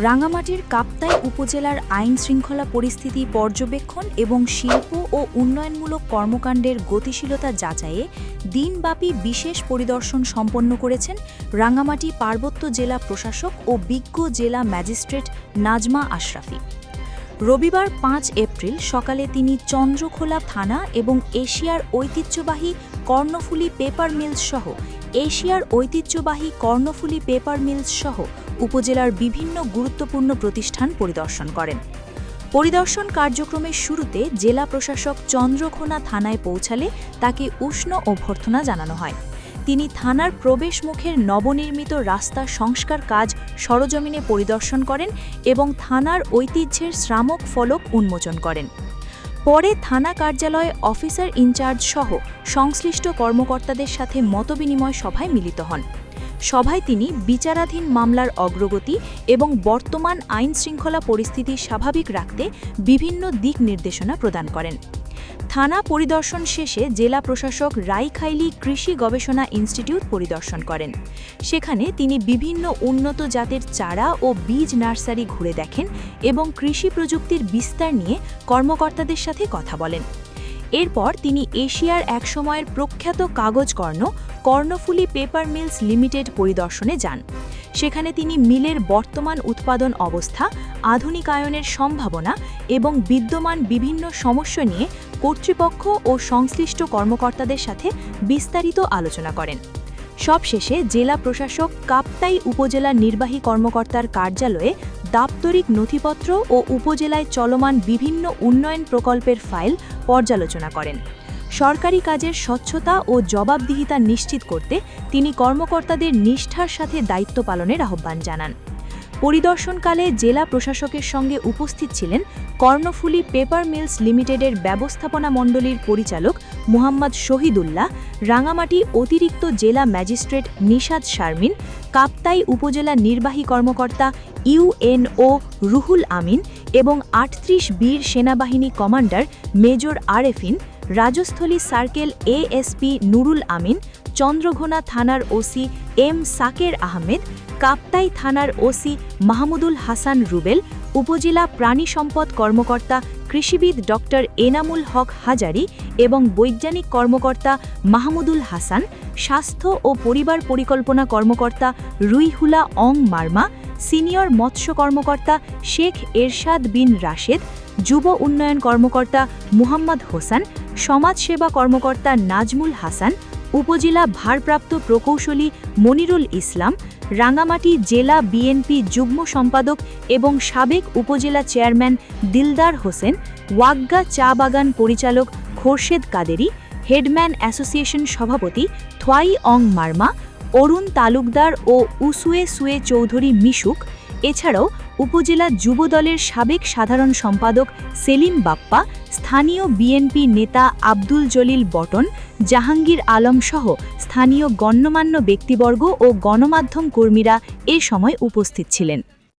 রাঙ্গামাটির কাপ্তাই উপজেলার আইন শৃঙ্খলা পরিস্থিতি পর্যবেক্ষণ এবং শিল্প ও উন্নয়নমূলক কর্মকাণ্ডের গতিশীলতা যাচাইয়ে দিনব্যাপী বিশেষ পরিদর্শন সম্পন্ন করেছেন রাঙ্গামাটি পার্বত্য জেলা প্রশাসক ও বিজ্ঞ জেলা ম্যাজিস্ট্রেট নাজমা আশরাফি। রবিবার ৫ এপ্রিল সকালে তিনি চন্দ্রখোলা থানা এবং এশিয়ার ঐতিহ্যবাহী কর্ণফুলী পেপার মিলস সহ উপজেলার বিভিন্ন গুরুত্বপূর্ণ প্রতিষ্ঠান পরিদর্শন করেন। পরিদর্শন কার্যক্রমের শুরুতে জেলা প্রশাসক চন্দ্রখোনা থানায় পৌঁছালে তাকে উষ্ণ অভ্যর্থনা জানানো হয়। তিনি থানার প্রবেশমুখের নবনির্মিত রাস্তা সংস্কার কাজ সরজমিনে পরিদর্শন করেন এবং থানার ঐতিহ্যের শ্রামক ফলক উন্মোচন করেন। পরে থানা কার্যালয়ে অফিসার ইনচার্জ সহ সংশ্লিষ্ট কর্মকর্তাদের সাথে মতবিনিময় সভায় মিলিত হন। সভায় তিনি বিচারাধীন মামলার অগ্রগতি এবং বর্তমান আইন শৃঙ্খলা পরিস্থিতি স্বাভাবিক রাখতে বিভিন্ন দিক নির্দেশনা প্রদান করেন। থানা পরিদর্শন শেষে জেলা প্রশাসক রাইখাইলী কৃষি গবেষণা ইনস্টিটিউট পরিদর্শন করেন। সেখানে তিনি বিভিন্ন উন্নত জাতের চারা ও বীজ নার্সারি ঘুরে দেখেন এবং কৃষি প্রযুক্তির বিস্তার নিয়ে কর্মকর্তাদের সাথে কথা বলেন। এরপর তিনি এশিয়ার একসময়ের প্রখ্যাত কাগজ কর্ণফুলী পেপার মিলস লিমিটেড পরিদর্শনে যান। সেখানে তিনি মিলের বর্তমান উৎপাদন অবস্থা, আধুনিকায়নের সম্ভাবনা এবং বিদ্যমান বিভিন্ন সমস্যা নিয়ে কর্তৃপক্ষ ও সংশ্লিষ্ট কর্মকর্তাদের সাথে বিস্তারিত আলোচনা করেন। সবশেষে জেলা প্রশাসক কাপ্তাই উপজেলা নির্বাহী কর্মকর্তার কার্যালয়ে দাপ্তরিক নথিপত্র ও উপজেলায় চলমান বিভিন্ন উন্নয়ন প্রকল্পের ফাইল পর্যালোচনা করেন। সরকারি কাজের স্বচ্ছতা ও জবাবদিহিতা নিশ্চিত করতে তিনি কর্মকর্তাদের নিষ্ঠার সাথে দায়িত্ব পালনের আহ্বান জানান। পরিদর্শনকালে জেলা প্রশাসকের সঙ্গে উপস্থিত ছিলেন কর্ণফুলী পেপার মিলস লিমিটেডের ব্যবস্থাপনা মণ্ডলীর পরিচালক মুহাম্মদ শহীদুল্লাহ, রাঙ্গামাটি অতিরিক্ত জেলা ম্যাজিস্ট্রেট নিশাদ শারমিন, কাপ্তাই উপজেলা নির্বাহী কর্মকর্তা ইউএনও রুহুল আমিন এবং ৩৮ বীর সেনাবাহিনী commander major Arefin, Rajasthali circle ASP Nurul Amin, Chandraghona থানার ওসি এম সাকের আহমেদ, কাপ্তাই থানার ওসি মাহমুদুল হাসান রুবেল, উপজেলা প্রাণী সম্পদ কর্মকর্তা কৃষিবিদ ডক্টর এনামুল হক হাজারি এবং বৈজ্ঞানিক কর্মকর্তা মাহমুদুল হাসান, স্বাস্থ্য ও পরিবার পরিকল্পনা কর্মকর্তা রুইহুলা অং মার্মা, সিনিয়র মৎস্য কর্মকর্তা শেখ এরশাদ বিন রাশেদ, যুব উন্নয়ন কর্মকর্তা মুহাম্মদ হোসেন, সমাজসেবা কর্মকর্তা নাজমুল হাসান, উপজেলা ভারপ্রাপ্ত প্রকৌশলী মনিরুল ইসলাম, রাঙ্গামাটি জেলা বিএনপি যুগ্ম সম্পাদক এবং সাবেক উপজেলা চেয়ারম্যান দিলদার হোসেন, ওয়াগ্গা চা বাগান পরিচালক খোরশেদ কাদেরি, হেডম্যান অ্যাসোসিয়েশন সভাপতি থোয়াই অং মার্মা, অরুণ তালুকদার ও উসুয়ে সুয়ে চৌধুরী মিশুক, এছাড়াও উপজেলা যুবদলের সাবেক সাধারণ সম্পাদক সেলিম বাপ্পা, স্থানীয় বিএনপি নেতা আব্দুল জলিল বটন, জাহাঙ্গীর আলম সহ স্থানীয় গণ্যমান্য ব্যক্তিবর্গ ও গণমাধ্যম কর্মীরা এ সময় উপস্থিত ছিলেন।